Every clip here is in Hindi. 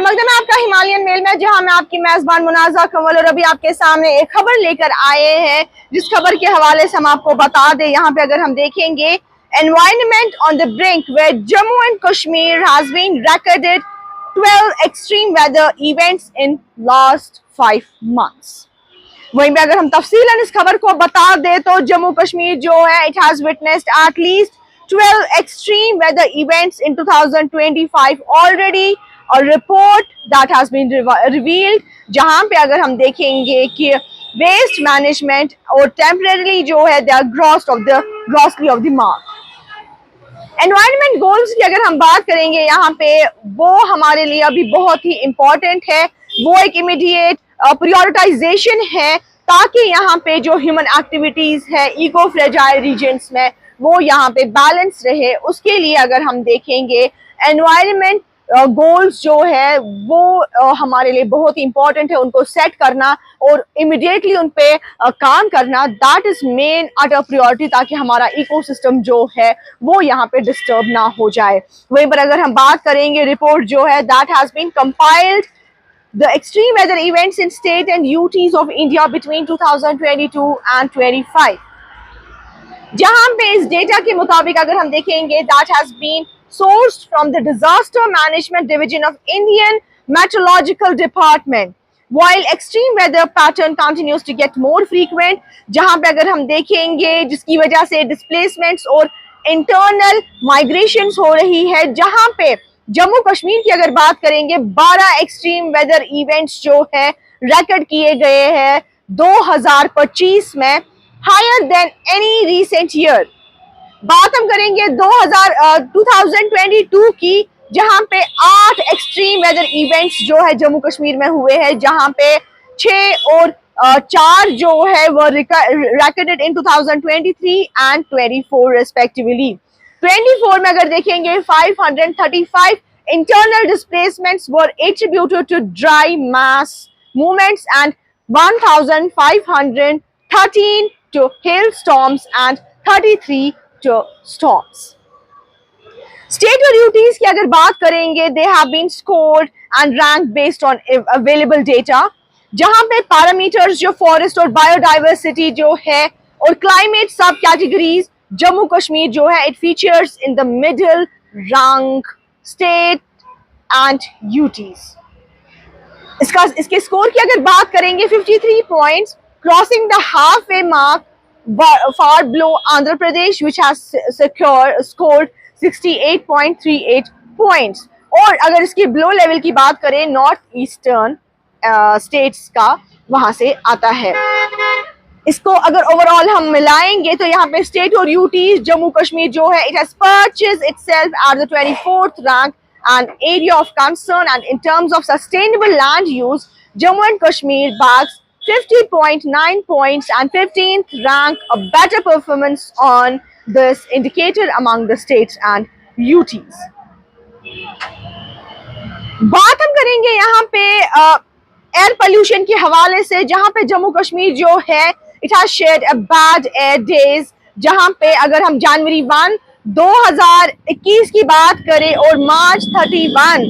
मकदम है आपका हिमालयन मेल में, जहां मैं आपकी मेजबान मुनाजा कंवल और अभी आपके सामने एक खबर लेकर आए हैं, जिस खबर के हवाले से हम आपको बता दें। यहाँ पे अगर हम देखेंगे, environment on the brink where Jammu and Kashmir has been recorded 12 extreme weather events in last 5 months। वहीं पे अगर हम तफसीलन इस खबर को बता दें तो जम्मू कश्मीर जो है, it has witnessed at least 12 extreme weather events in 2025 already। और report that has been revealed, जहां पे अगर हम देखेंगे कि वेस्ट मैनेजमेंट और टेम्परेरी जो है they are grossly off the mark. Environment goals की अगर हम बात करेंगे यहाँ पे, वो हमारे लिए अभी बहुत ही इंपॉर्टेंट है। वो एक इमीडिएट प्रायोरिटाइजेशन है ताकि यहाँ पे जो ह्यूमन एक्टिविटीज है इको फ्रेजाइल रीजन्स में, वो यहाँ पे बैलेंस रहे। उसके लिए अगर हम देखेंगे, एनवायरनमेंट गोल्स जो है वो हमारे लिए बहुत ही इंपॉर्टेंट है, उनको सेट करना और इमिडिएटली उन पे काम करना, that is main utter priority, ताकि हमारा इकोसिस्टम जो है वो यहाँ पे डिस्टर्ब ना हो जाए। वहीं पर अगर हम बात करेंगे, रिपोर्ट जो है that has been compiled the extreme weather events in state and UTs of India between 2022 and 25, जहां पे इस डेटा के मुताबिक अगर हम देखेंगे, that has been sourced from the Disaster Management Division of Indian Meteorological Department, while extreme weather pattern continues to get more frequent, जहां पे अगर हम देखेंगे जिसकी वजह से डिस्प्लेसमेंट्स और इंटरनल माइग्रेशंस हो रही है, जहां पे जम्मू कश्मीर की अगर बात करेंगे 12 एक्सट्रीम वेदर इवेंट्स जो है रिकॉर्ड किए गए हैं 2025 में, higher than any recent year. बात हम करेंगे 2022 की, जहां पे 8 एक्सट्रीम वेदर इवेंट्स जो है जम्मू कश्मीर में हुए हैं, जहां पे 6 और 4 जो है वो रिकॉर्डेड इन 2023 एंड 24 रेस्पेक्टिवली। 24 में अगर देखेंगे, 535 internal displacements were attributed to dry mass movements and 1513 to hailstorms and 33 to storms। State और UTs की अगर बात करेंगे, they have been scored and ranked based on available data, जहां पे पैरामीटर्स जो फॉरेस्ट और बायोडाइवर्सिटी जो है और क्लाइमेट सब कैटेगरीज, जम्मू कश्मीर जो है it features in the middle rank state and UTs. इसके स्कोर की अगर बात करेंगे, 53 points, crossing the half way mark far below Andhra Pradesh which has scored 68.38 points। और अगर इसकी बिलो लेवल की बात करें, नॉर्थ ईस्टर्न स्टेट्स का वहां से आता है। इसको अगर ओवरऑल हम मिलाएंगे तो यहाँ पे स्टेट और यूटी जम्मू कश्मीर जो है, it has purchased itself at the 24th rank and area of concern, and in terms of sustainable land use Jammu and Kashmir bags 50.9 points and 15th rank, a better performance on this indicator among the states and UTs। बात हम करेंगे यहाँ पे एयर पोल्यूशन के हवाले से, जहां पे जम्मू कश्मीर जो है it has shared a bad air days, जहां पे अगर हम जनवरी 1 2021 की बात करें और मार्च 31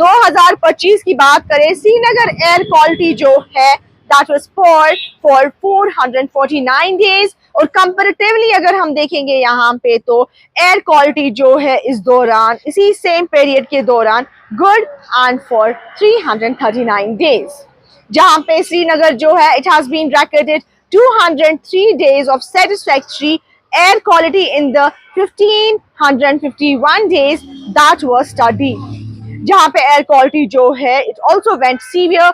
2025 की बात करें, श्रीनगर एयर क्वालिटी जो है that was poor for 449 days। और कंपैरेटिवली अगर हम देखेंगे यहाँ पे तो एयर क्वालिटी जो है इस दौरान, इसी सेम पीरियड के दौरान गुड एंड फॉर 339 डेज, जहाँ पे श्रीनगर जो है it has been recorded 203 days of satisfactory air quality in the 1551 days that was studied, जहाँ पे एयर क्वालिटी जो है it also went severe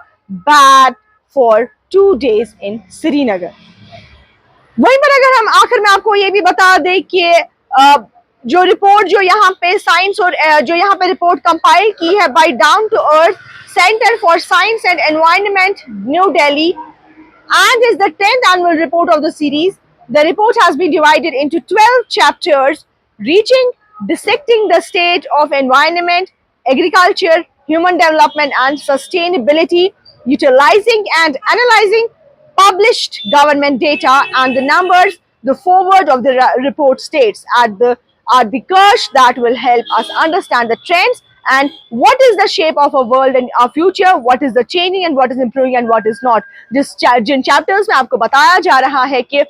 bad for 2 days in Srinagar. वहीं पर अगर हम आखिर में आपको ये भी बता दें कि जो रिपोर्ट जो यहाँ पे साइंस और जो यहाँ पे रिपोर्ट कंपाइल की है by down to earth centre for science and environment new Delhi, and is the 10th annual report of the series. The report has been divided into 12 chapters dissecting the state of environment, agriculture, human development and sustainability, utilizing and analyzing published government data and the numbers. The foreword of the report states, at the curse that will help us understand the trends and what is the shape of a world and our future, what is the changing and what is improving and what is not. जिन chapters में आपको बताया जा रहा है कि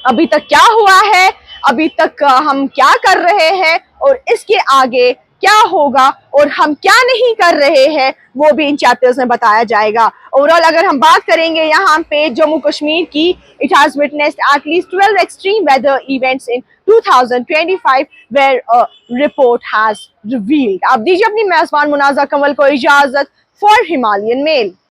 अभी तक क्या हुआ है, अभी तक हम क्या कर रहे हैं और इसके आगे क्या होगा और हम क्या नहीं कर रहे हैं, वो भी इन चैप्टर्स में बताया जाएगा. ओवरऑल अगर हम बात करेंगे यहाँ पे जम्मू कश्मीर की, it has witnessed at least 12 extreme weather events in 2025 where a report has revealed. आप दीजिए अपनी मेजबान मुनाजा कंवल को इजाजत. For Himalayan mail.